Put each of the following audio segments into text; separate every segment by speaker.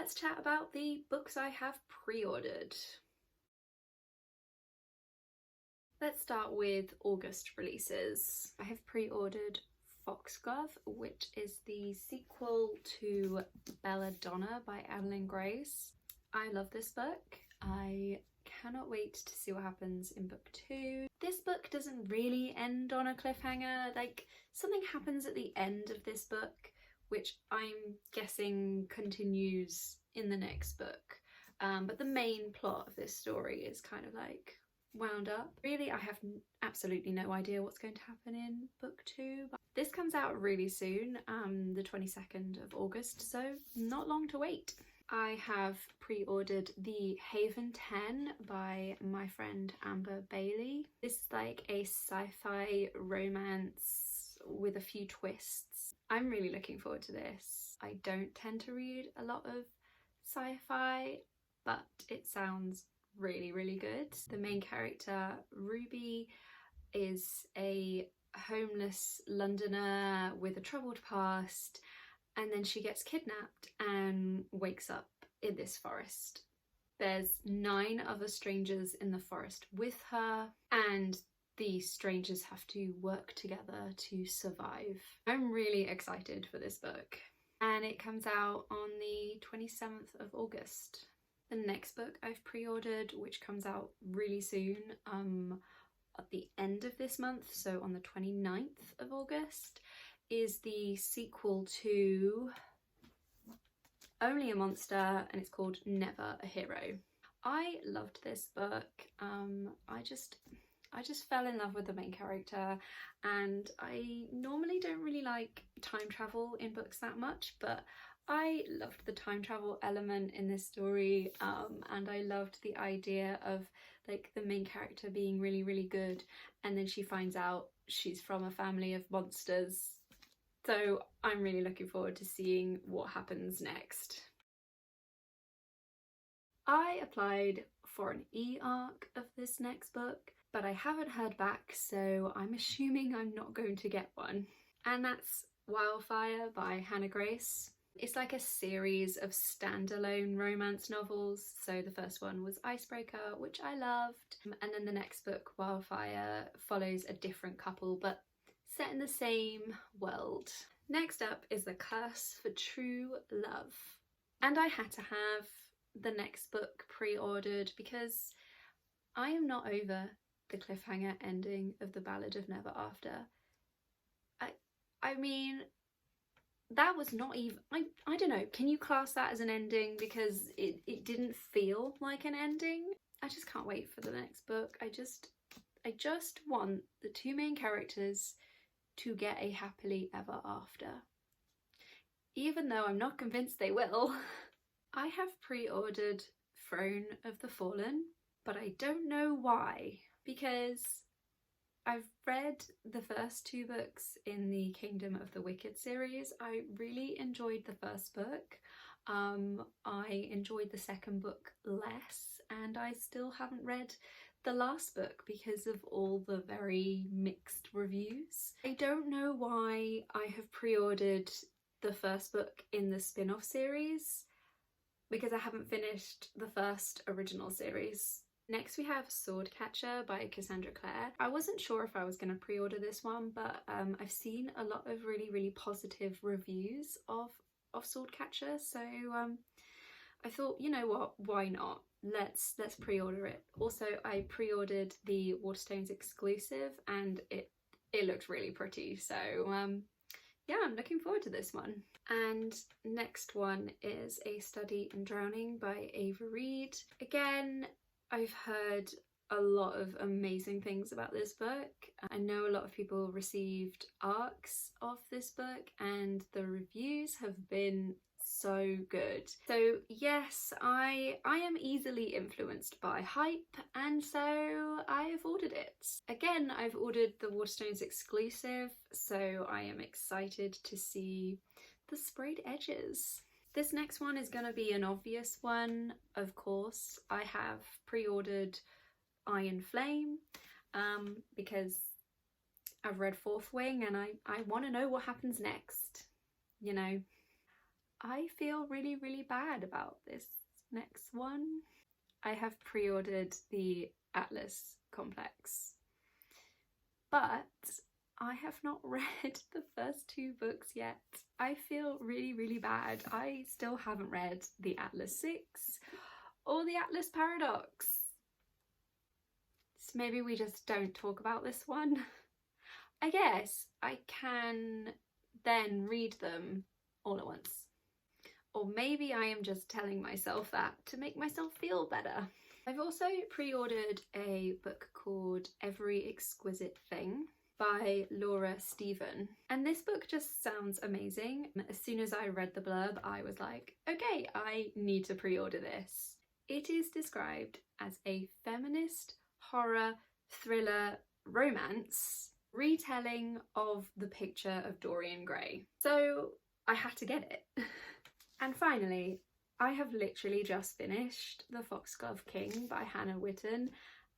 Speaker 1: let's chat about the books I have pre-ordered. Let's start with August releases. I have pre-ordered Foxglove, which is the sequel to Belladonna by Adalynn Grace. I love this book. I cannot wait to see what happens in book 2. This book doesn't really end on a cliffhanger. Like, something happens at the end of this book, which I'm guessing continues in the next book. But the main plot of this story is kind of like wound up. Really, I have absolutely no idea what's going to happen in book 2. But this comes out really soon, the 22nd of August, so not long to wait. I have pre-ordered The Haven 10 by my friend Amber BayLey. This is like a sci-fi romance with a few twists. I'm really looking forward to this. I don't tend to read a lot of sci-fi, but it sounds really, really good. The main character, Ruby, is a homeless Londoner with a troubled past, and then she gets kidnapped and wakes up in this forest. There's 9 other strangers in the forest with her, and these strangers have to work together to survive. I'm really excited for this book, and it comes out on the 27th of August. The next book I've pre-ordered, which comes out really soon, at the end of this month, so on the 29th of August, is the sequel to Only a Monster, and it's called Never a Hero. I loved this book. I just fell in love with the main character, and I normally don't really like time travel in books that much, but I loved the time travel element in this story, and I loved the idea of like the main character being really, really good, and then she finds out she's from a family of monsters. So I'm really looking forward to seeing what happens next. I applied for an e-arc of this next book, but I haven't heard back, so I'm assuming I'm not going to get one. And that's Wildfire by Hannah Grace. It's like a series of standalone romance novels. So the first one was Icebreaker, which I loved, and then the next book, Wildfire, follows a different couple but set in the same world. Next up is The Curse for True Love, and I had to have the next book pre-ordered because I am not over the cliffhanger ending of The Ballad of Never After. I mean, that was not even, I don't know, can you class that as an ending? Because it didn't feel like an ending. I just can't wait for the next book. I just want the 2 main characters to get a happily ever after, even though I'm not convinced they will. I have pre-ordered Throne of the Fallen, but I don't know why, because I've read the first 2 books in the Kingdom of the Wicked series. I really enjoyed the first book. I enjoyed the second book less, and I still haven't read the last book because of all the very mixed reviews. I don't know why I have pre-ordered the first book in the spin-off series, because I haven't finished the first original series. Next we have Swordcatcher by Cassandra Clare. I wasn't sure if I was going to pre-order this one, but I've seen a lot of really, really positive reviews of Swordcatcher, so I thought, you know what, why not? Let's pre-order it. Also, I pre-ordered the Waterstones exclusive, and it looked really pretty, so yeah, I'm looking forward to this one. And next one is A Study in Drowning by Reid. Again, I've heard a lot of amazing things about this book. I know a lot of people received arcs of this book, and the reviews have been so good. So yes, I am easily influenced by hype, and so I have ordered it. Again, I've ordered the Waterstones exclusive, so I am excited to see the sprayed edges. This next one is going to be an obvious one, of course. I have pre-ordered Iron Flame because I've read Fourth Wing and I want to know what happens next, you know. I feel really, really bad about this next one. I have pre-ordered the Atlas Complex, but I have not read the first 2 books yet. I feel really, really bad. I still haven't read the Atlas 6 or the Atlas Paradox. So maybe we just don't talk about this one. I guess I can then read them all at once. Or maybe I am just telling myself that to make myself feel better. I've also pre-ordered a book called Every Exquisite Thing by Laura Stephen, and this book just sounds amazing. As soon as I read the blurb, I was like, okay, I need to pre-order this. It is described as a feminist horror thriller romance retelling of The Picture of Dorian Gray. So I had to get it. And finally, I have literally just finished The Foxglove King by Hannah Whitten,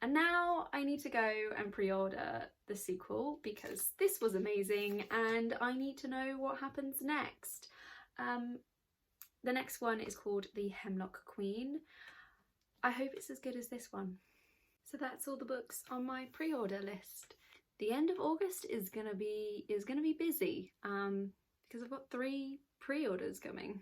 Speaker 1: and now I need to go and pre-order the sequel because this was amazing and I need to know what happens next. The next one is called The Hemlock Queen. I hope it's as good as this one. So that's all the books on my pre-order list. The end of August is gonna be busy because I've got 3 pre-orders coming.